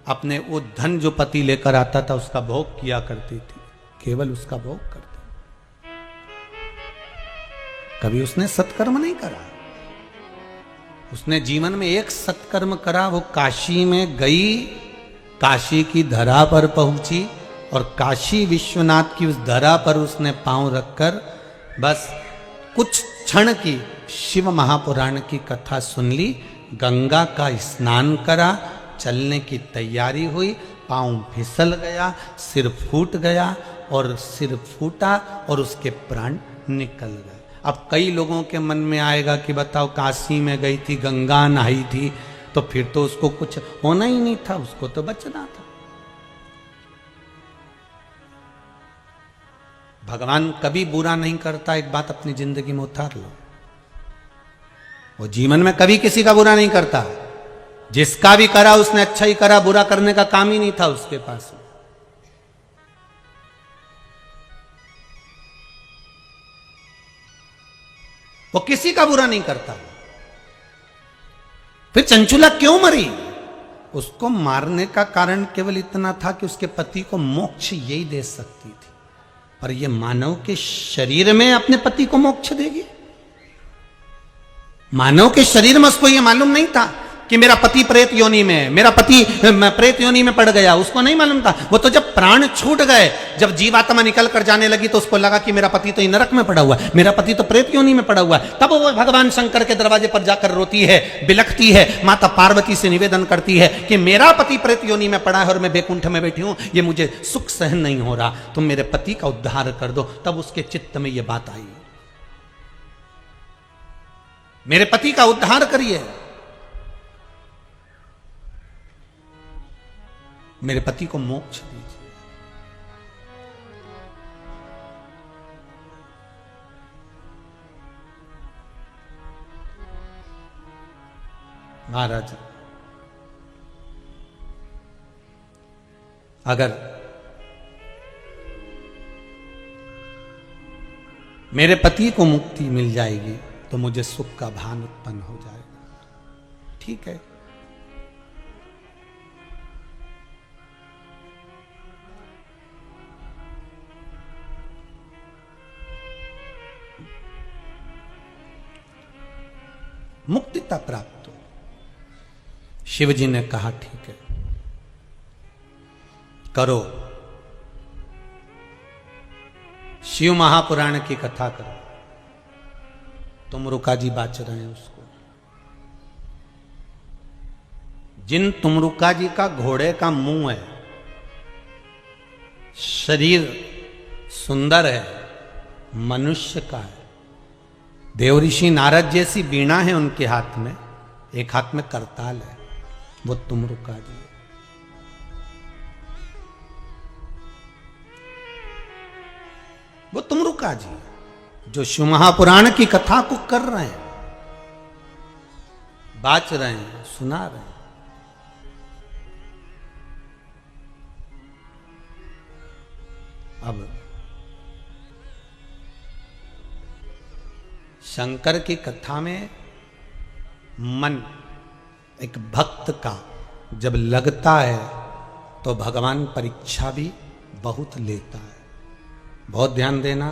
अपने वो धन जो पति लेकर आता था उसका भोग किया करती थी, केवल उसका भोग करती। कभी उसने सत्कर्म नहीं करा। उसने जीवन में एक सत्कर्म करा, वो काशी में गई, काशी की धरा पर पहुंची और काशी विश्वनाथ की उस धरा पर उसने पांव रखकर बस कुछ क्षण की शिव महापुराण की कथा सुन ली, गंगा का स्नान करा, चलने की तैयारी हुई, पांव फिसल गया, सिर फूट गया और सिर फूटा और उसके प्राण निकल गए। अब कई लोगों के मन में आएगा कि बताओ काशी में गई थी, गंगा नहाई थी, तो फिर तो उसको कुछ होना ही नहीं था, उसको तो बचना था। भगवान कभी बुरा नहीं करता, एक बात अपनी जिंदगी में उतार लो। वो जीवन में कभी किसी का बुरा नहीं करता, जिसका भी करा उसने अच्छा ही करा, बुरा करने का काम ही नहीं था उसके पास। वो किसी का बुरा नहीं करता। फिर चंचुला क्यों मरी? उसको मारने का कारण केवल इतना था कि उसके पति को मोक्ष यही दे सकती थी, पर यह मानव के शरीर में अपने पति को मोक्ष देगी? मानव के शरीर में उसको यह मालूम नहीं था कि मेरा पति प्रेत योनि में है, मेरा पति प्रेत योनि में पड़ गया, उसको नहीं मालूम था। वो तो जब प्राण छूट गए, जब जीवात्मा निकल कर जाने लगी तो उसको लगा कि मेरा पति तो नरक में पड़ा हुआ है, मेरा पति तो प्रेत योनि में पड़ा हुआ है। तब वो भगवान शंकर के दरवाजे पर जाकर रोती है, बिलखती है, माता पार्वती से निवेदन करती है कि मेरा पति प्रेत योनि में पड़ा है और मैं बैकुंठ में बैठी हूं, ये मुझे सुख सहन नहीं हो रहा, तुम मेरे पति का उद्धार कर दो। तब उसके चित्त में यह बात आई, मेरे पति का उद्धार करिए, मेरे पति को मोक्ष दीजिए। महाराज, अगर मेरे पति को मुक्ति मिल जाएगी तो मुझे सुख का भान उत्पन्न हो जाएगा। ठीक है, मुक्तिता प्राप्त हो। शिव जी ने कहा ठीक है, करो, शिव महापुराण की कथा करो। तुमरुका जी बाच रहे हैं उसको। जिन तुमरुका जी का घोड़े का मुंह है, शरीर सुंदर है, मनुष्य का है, देवऋषि नारद जैसी बीणा है उनके हाथ में, एक हाथ में करताल है, वो तुमरुका जी है। वो तुमरुका जी जो शिव महापुराण की कथा को कर रहे हैं, बाच रहे हैं, सुना रहे हैं। अब शंकर की कथा में मन एक भक्त का जब लगता है तो भगवान परीक्षा भी बहुत लेता है। बहुत ध्यान देना,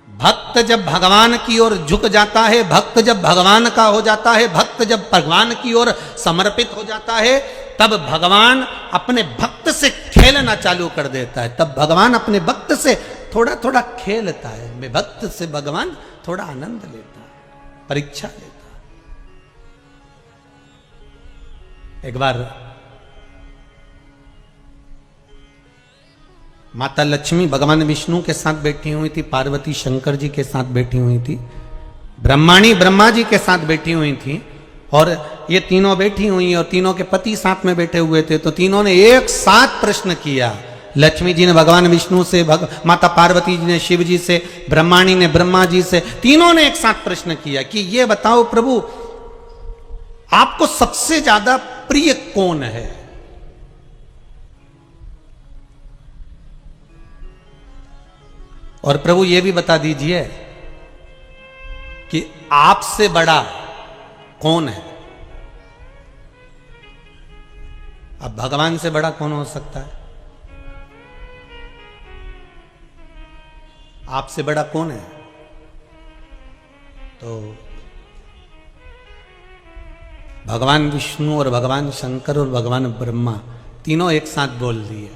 भक्त जब भगवान की ओर झुक जाता है, भक्त जब भगवान का हो जाता है, भक्त जब भगवान की ओर समर्पित हो जाता है, तब भगवान अपने भक्त से खेलना चालू कर देता है। तब भगवान अपने भक्त से थोड़ा थोड़ा खेलता है। मैं भक्त से भगवान थोड़ा आनंद लेता है, परीक्षा लेता है। एक बार माता लक्ष्मी भगवान विष्णु के साथ बैठी हुई थी, पार्वती शंकर जी के साथ बैठी हुई थी, ब्रह्माणी ब्रह्मा जी के साथ बैठी हुई थी, और ये तीनों बैठी हुई और तीनों के पति साथ में बैठे हुए थे। तो तीनों ने एक साथ प्रश्न किया। लक्ष्मी जी ने भगवान विष्णु से, माता पार्वती जी ने शिव जी से, ब्रह्माणी ने ब्रह्मा जी से, तीनों ने एक साथ प्रश्न किया कि ये बताओ प्रभु, आपको सबसे ज्यादा प्रिय कौन है? और प्रभु ये भी बता दीजिए कि आपसे बड़ा कौन है? अब भगवान से बड़ा कौन हो सकता है? आपसे बड़ा कौन है? तो भगवान विष्णु और भगवान शंकर और भगवान ब्रह्मा तीनों एक साथ बोल दिए,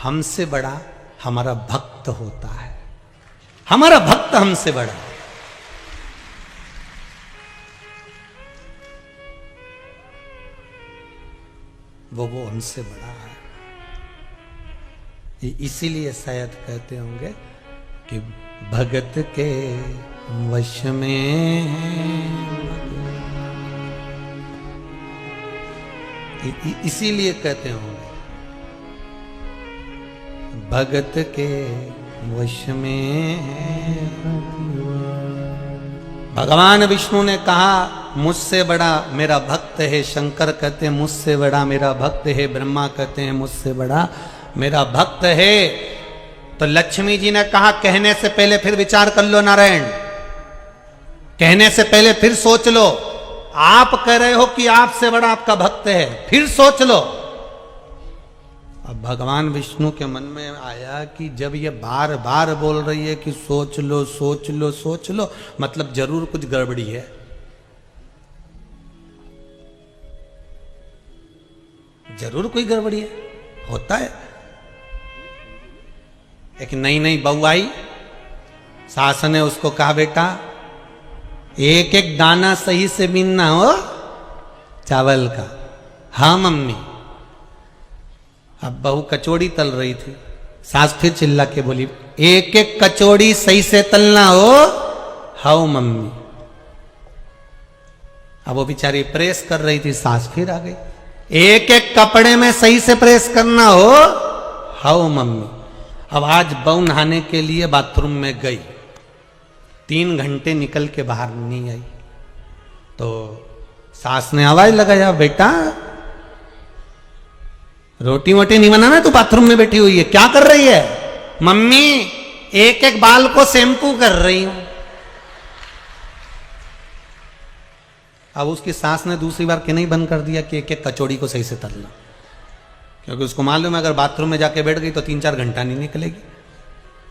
हमसे बड़ा हमारा भक्त होता है, हमारा भक्त हमसे बड़ा। वो हमसे बड़ा है। इसीलिए शायद कहते होंगे कि भगत के वश में इसीलिए कहते होंगे भगत के वश में। भगवान विष्णु ने कहा मुझसे बड़ा मेरा भक्त है, शंकर कहते हैं मुझसे बड़ा मेरा भक्त है, ब्रह्मा कहते हैं मुझसे बड़ा मेरा भक्त है। तो लक्ष्मी जी ने कहा कहने से पहले फिर विचार कर लो नारायण, कहने से पहले फिर सोच लो। आप कह रहे हो कि आपसे बड़ा आपका भक्त है, फिर सोच लो। अब भगवान विष्णु के मन में आया कि जब ये बार बार बोल रही है कि सोच लो सोच लो सोच लो, मतलब जरूर कुछ गड़बड़ी है। जरूर कोई गड़बड़ी है, होता है। एक नई नई बहू आई, सास ने उसको कहा बेटा एक एक दाना सही से बीनना हो चावल का। हाँ मम्मी। अब बहू कचौड़ी तल रही थी, सास फिर चिल्ला के बोली एक एक कचौड़ी सही से तलना हो। हाँ मम्मी। अब वो बेचारी प्रेस कर रही थी, सास फिर आ गई एक एक कपड़े में सही से प्रेस करना हो। हाँ मम्मी। अब आज बहू नहाने के लिए बाथरूम में गई, 3 घंटे निकल के बाहर नहीं आई, तो सास ने आवाज लगाया बेटा रोटी वोटी नहीं बनाना, तू बाथरूम में बैठी हुई है क्या कर रही है? मम्मी एक एक बाल को शैम्पू कर रही हूं। अब उसकी सास ने दूसरी बार के नहीं बंद कर दिया कि एक एक कचौड़ी को सही से तलना, क्योंकि उसको मालूम है अगर बाथरूम में जाके बैठ गई तो 3-4 घंटा नहीं निकलेगी।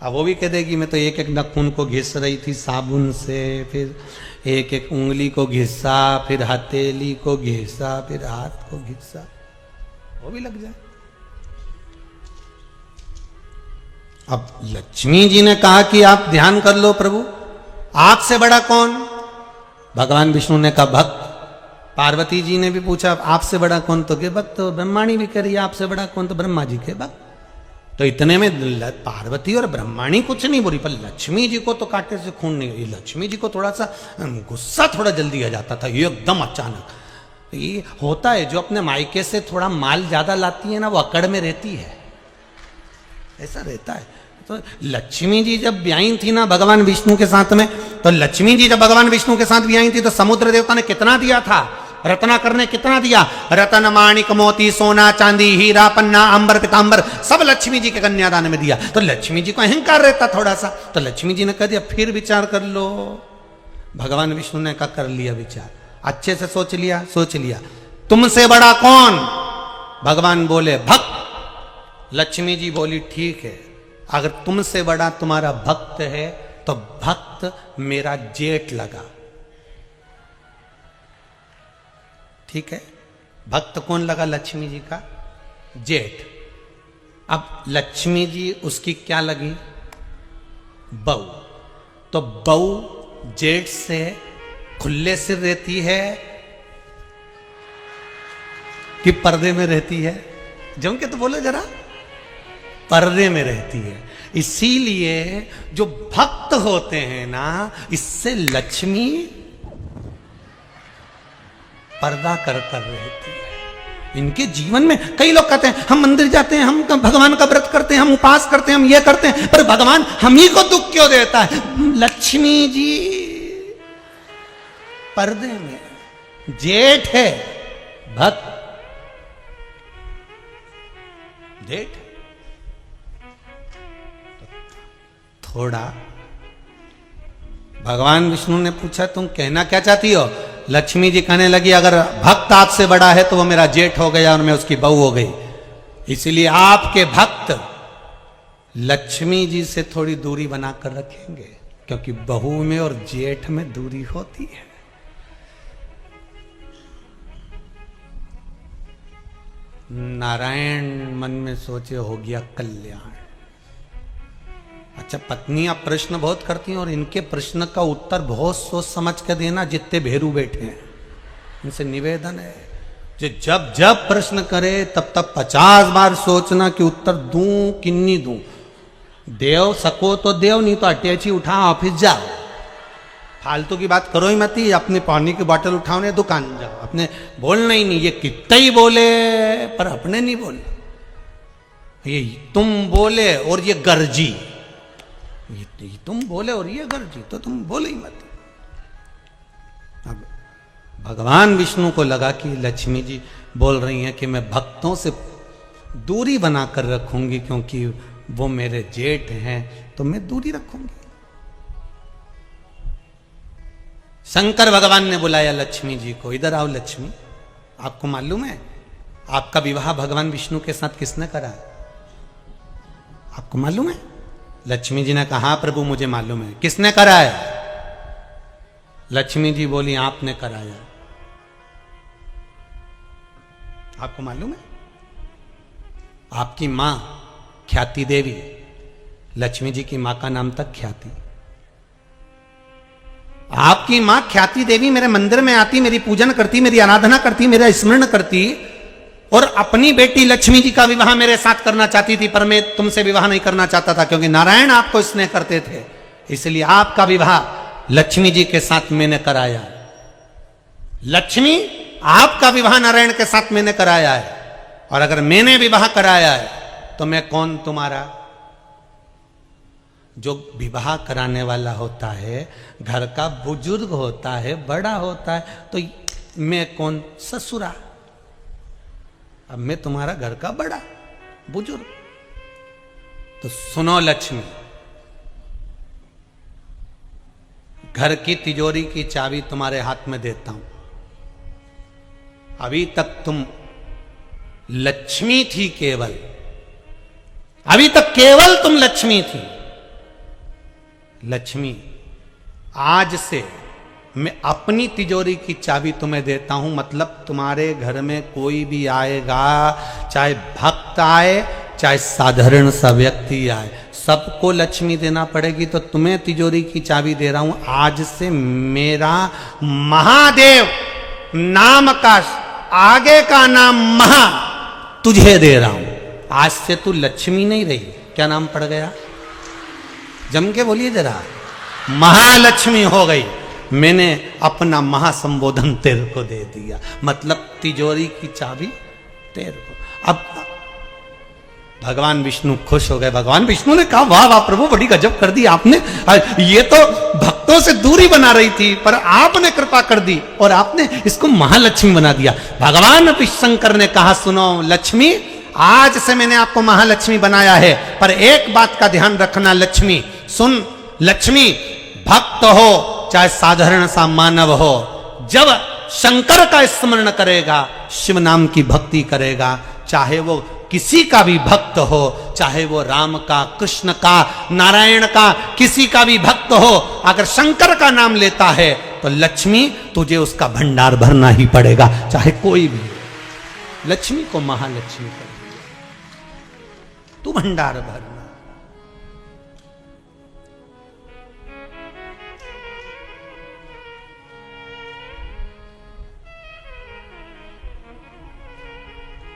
अब वो भी कह देगी मैं तो एक एक नाखून को घिस रही थी साबुन से, फिर एक एक उंगली को घिसा, फिर हथेली को घिसा, फिर हाथ को घिसा, वो भी लग जाए। अब लक्ष्मी जी ने कहा कि आप ध्यान कर लो प्रभु, आपसे बड़ा कौन? भगवान विष्णु ने कहा भक्त। पार्वती जी ने भी पूछा आपसे बड़ा कौन? तो के भक्त। तो ब्रह्माणी भी कह रही है आपसे बड़ा कौन? तो ब्रह्मा जी के भक्त। तो इतने में पार्वती और ब्रह्माणी कुछ नहीं बोली, पर लक्ष्मी जी को तो कांटे से खून नहीं। लक्ष्मी जी को थोड़ा सा गुस्सा थोड़ा जल्दी आ जाता था, ये एकदम अचानक। ये होता है जो अपने मायके से थोड़ा माल ज्यादा लाती है ना, वो अकड़ में रहती है, ऐसा रहता है। तो लक्ष्मी जी जब ब्याई थी ना भगवान विष्णु के साथ में, तो लक्ष्मी जी जब भगवान विष्णु के साथ ब्याई थी तो समुद्र देवता ने कितना दिया था? रत्नाकर ने कितना दिया? रतन माणिक मोती सोना चांदी हीरा पन्ना अंबर पीतांबर सब लक्ष्मी जी के कन्यादान में दिया। तो लक्ष्मी जी को अहंकार रहता थोड़ा सा, तो लक्ष्मी जी ने कह दिया फिर विचार कर लो। भगवान विष्णु ने कहा कर लिया विचार, अच्छे से सोच लिया, सोच लिया। तुमसे बड़ा कौन? भगवान बोले भक्त। लक्ष्मी जी बोली ठीक है, अगर तुमसे बड़ा तुम्हारा भक्त है तो भक्त मेरा जेठ लगा। ठीक है, भक्त कौन लगा? लक्ष्मी जी का जेठ। अब लक्ष्मी जी उसकी क्या लगी? बहू। तो बहू जेठ से खुले सिर रहती है कि पर्दे में रहती है? जम के तो बोलो जरा। पर्दे में रहती है। इसीलिए जो भक्त होते हैं ना, इससे लक्ष्मी पर्दा कर रहती है इनके जीवन में। कई लोग कहते हैं हम मंदिर जाते हैं, हम भगवान का व्रत करते हैं, हम उपास करते हैं, हम ये करते हैं, पर भगवान हम ही को दुख क्यों देता है? लक्ष्मी जी पर्दे में, जेठ है भक्त, जेठ। थोड़ा भगवान विष्णु ने पूछा तुम कहना क्या चाहती हो? लक्ष्मी जी कहने लगी अगर भक्त आपसे बड़ा है तो वो मेरा जेठ हो गया और मैं उसकी बहू हो गई, इसलिए आपके भक्त लक्ष्मी जी से थोड़ी दूरी बनाकर रखेंगे, क्योंकि बहू में और जेठ में दूरी होती है। नारायण मन में सोचे हो गया कल्याण। अच्छा, पत्नियां प्रश्न बहुत करती हैं और इनके प्रश्न का उत्तर बहुत सोच समझ कर देना। जितने भेरू बैठे हैं इनसे निवेदन है कि जब जब प्रश्न करे तब तब 50 बार सोचना कि उत्तर दूं कि नहीं दूं। देव सको तो देव, नहीं तो अटैची उठा ऑफिस जाओ। फालतू की बात करो ही मत। अपने पानी की बोतल उठाओ ने दुकान जाओ, अपने बोलना ही नहीं। ये कितना ही बोले पर अपने नहीं बोले, ये तुम बोले और ये गर्जी, ये तुम बोले और ये गर्जी, तो तुम बोले ही मत। अब भगवान विष्णु को लगा कि लक्ष्मी जी बोल रही हैं कि मैं भक्तों से दूरी बनाकर रखूंगी, क्योंकि वो मेरे जेठ हैं, तो मैं दूरी रखूंगी। शंकर भगवान ने बुलाया लक्ष्मी जी को, इधर आओ लक्ष्मी। आपको मालूम है आपका विवाह भगवान विष्णु के साथ किसने करा? आपको मालूम है? लक्ष्मी जी ने कहा हाँ प्रभु मुझे मालूम है। किसने कराया? लक्ष्मी जी बोली आपने कराया। आपको मालूम है? आपकी मां ख्याति देवी, लक्ष्मी जी की मां का नाम तक ख्याति। आपकी मां ख्याति देवी मेरे मंदिर में आती, मेरी पूजन करती, मेरी आराधना करती, मेरा स्मरण करती, और अपनी बेटी लक्ष्मी जी का विवाह मेरे साथ करना चाहती थी, पर मैं तुमसे विवाह नहीं करना चाहता था, क्योंकि नारायण आपको स्नेह करते थे, इसलिए आपका विवाह लक्ष्मी जी के साथ मैंने कराया। लक्ष्मी, आपका विवाह नारायण के साथ मैंने कराया है, और अगर मैंने विवाह कराया है तो मैं कौन तुम्हारा? जो विवाह कराने वाला होता है घर का बुजुर्ग होता है, बड़ा होता है, तो मैं कौन? ससुरा। अब मैं तुम्हारा घर का बड़ा बुजुर्ग। तो सुनो लक्ष्मी, घर की तिजोरी की चाबी तुम्हारे हाथ में देता हूं। अभी तक तुम लक्ष्मी थी, केवल अभी तक केवल तुम लक्ष्मी थी। लक्ष्मी, आज से मैं अपनी तिजोरी की चाबी तुम्हें देता हूं, मतलब तुम्हारे घर में कोई भी आएगा, चाहे भक्त आए चाहे साधारण सा व्यक्ति आए, सबको लक्ष्मी देना पड़ेगी। तो तुम्हें तिजोरी की चाबी दे रहा हूं। आज से मेरा महादेव नाम का आगे का नाम महा तुझे दे रहा हूं। आज से तू लक्ष्मी नहीं रही, क्या नाम पड़ गया? जम के बोलिए जरा। महालक्ष्मी हो गई। मैंने अपना महासंबोधन तेरे को दे दिया, मतलब तिजोरी की चाबी तेरे को। अब भगवान विष्णु खुश हो गए। भगवान विष्णु ने कहा, वाह वाह प्रभु, बड़ी गजब कर दी आपने। ये तो भक्तों से दूरी बना रही थी, पर आपने कृपा कर दी और आपने इसको महालक्ष्मी बना दिया। भगवान शंकर ने कहा, सुनो लक्ष्मी, आज से मैंने आपको महालक्ष्मी बनाया है, पर एक बात का ध्यान रखना लक्ष्मी। सुन लक्ष्मी, भक्त हो चाहे साधारण सा मानव हो, जब शंकर का स्मरण करेगा, शिव नाम की भक्ति करेगा, चाहे वो किसी का भी भक्त हो, चाहे वो राम का, कृष्ण का, नारायण का, किसी का भी भक्त हो, अगर शंकर का नाम लेता है तो लक्ष्मी तुझे उसका भंडार भरना ही पड़ेगा, चाहे कोई भी। लक्ष्मी को महालक्ष्मी कर दिया, तू भंडार भरना।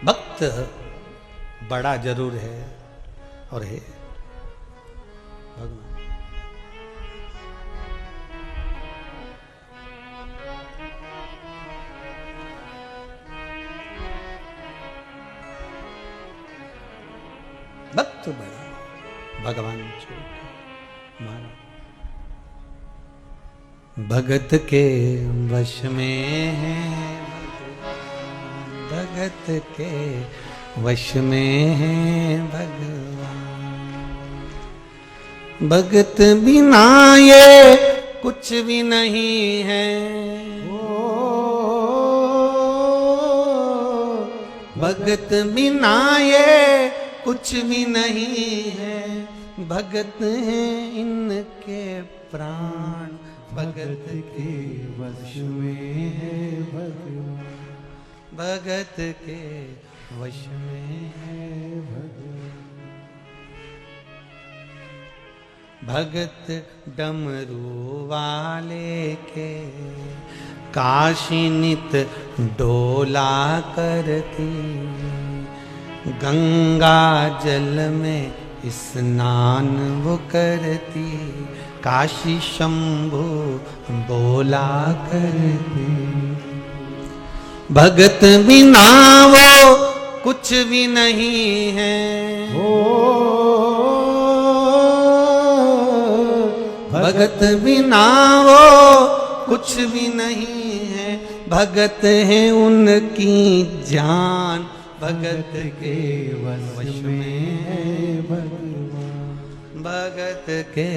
भक्त बड़ा जरूर है और है भगवान। भक्त बड़ा, भगवान छोटा। मानो भगत के वश में है, भगत के वश में है भगवान। भगत बिना ये कुछ भी नहीं है, भगत बिना ये कुछ भी नहीं है। भगत हैं इनके प्राण, भगत के वश में है भगवान। भगत के वश में है भगवान। भगत डमरू वाले के काशी नित डोला करती, गंगा जल में स्नान वो करती, काशी शंभु बोला करती। भगत बिना वो कुछ भी नहीं है, भगत बिना वो कुछ भी नहीं है। भगत है उनकी जान, भगत के वश में है भगवान। भगत के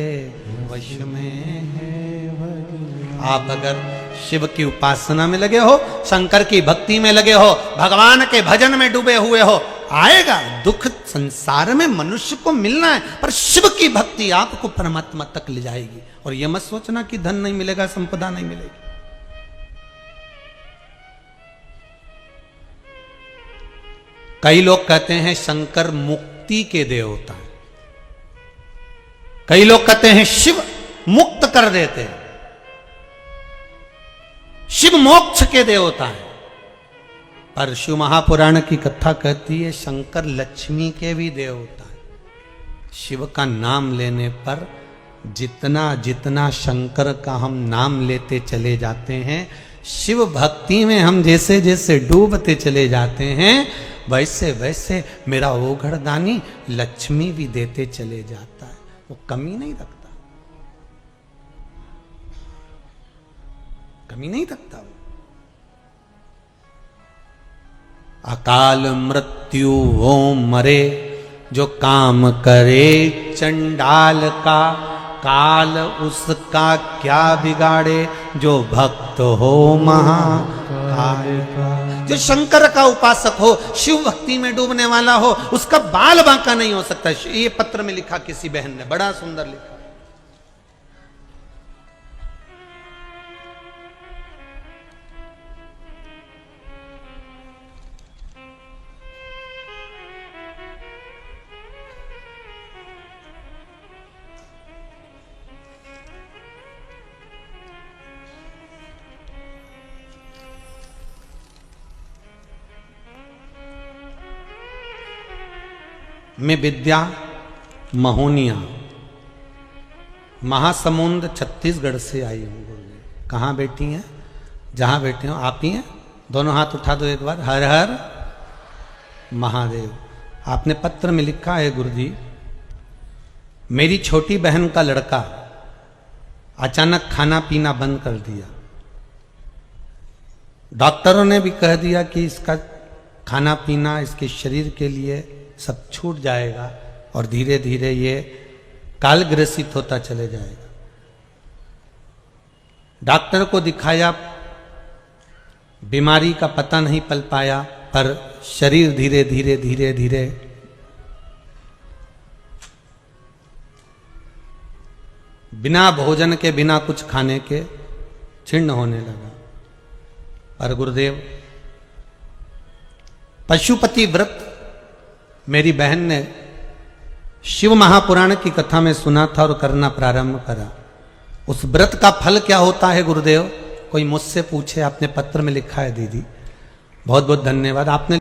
वश में है भगवान। आप अगर शिव की उपासना में लगे हो, शंकर की भक्ति में लगे हो, भगवान के भजन में डूबे हुए हो, आएगा दुख। संसार में मनुष्य को मिलना है, पर शिव की भक्ति आपको परमात्मा तक ले जाएगी। और यह मत सोचना कि धन नहीं मिलेगा, संपदा नहीं मिलेगी। कई लोग कहते हैं शंकर मुक्ति के देवता हैं, कई लोग कहते हैं शिव मुक्त कर देते हैं, शिव मोक्ष के देवता हैं। पर शिव महापुराण की कथा कहती है शंकर लक्ष्मी के भी देवता हैं। शिव का नाम लेने पर जितना जितना शंकर का हम नाम लेते चले जाते हैं, शिव भक्ति में हम जैसे जैसे डूबते चले जाते हैं, वैसे वैसे मेरा ओघड़दानी लक्ष्मी भी देते चले जाता है, वो कमी नहीं रखता, कमी नहीं रखता वो। अकाल मृत्यु वो मरे जो काम करे चंडाल का, काल उसका क्या बिगाड़े जो भक्त हो महाकाल का। जो शंकर का उपासक हो, शिव भक्ति में डूबने वाला हो, उसका बाल बांका नहीं हो सकता। ये पत्र में लिखा किसी बहन ने, बड़ा सुंदर लिखा। मैं विद्या महोनिया महासमुंद छत्तीसगढ़ से आई हूँ। गुरुदेव कहाँ बैठी हैं? जहाँ बैठे हो आप ही हैं। दोनों हाथ उठा दो एक बार। हर हर महादेव। आपने पत्र में लिखा है गुरुजी, मेरी छोटी बहन का लड़का अचानक खाना पीना बंद कर दिया। डॉक्टरों ने भी कह दिया कि इसका खाना पीना इसके शरीर के लिए सब छूट जाएगा और धीरे धीरे ये कालग्रसित होता चले जाएगा। डॉक्टर को दिखाया, बीमारी का पता नहीं पल पाया, पर शरीर धीरे धीरे धीरे धीरे बिना भोजन के, बिना कुछ खाने के छिन्न होने लगा। पर गुरुदेव पशुपति व्रत मेरी बहन ने शिव महापुराण की कथा में सुना था और करना प्रारंभ करा। उस व्रत का फल क्या होता है गुरुदेव? कोई मुझसे पूछे, आपने पत्र में लिखा है दीदी, बहुत बहुत धन्यवाद। आपने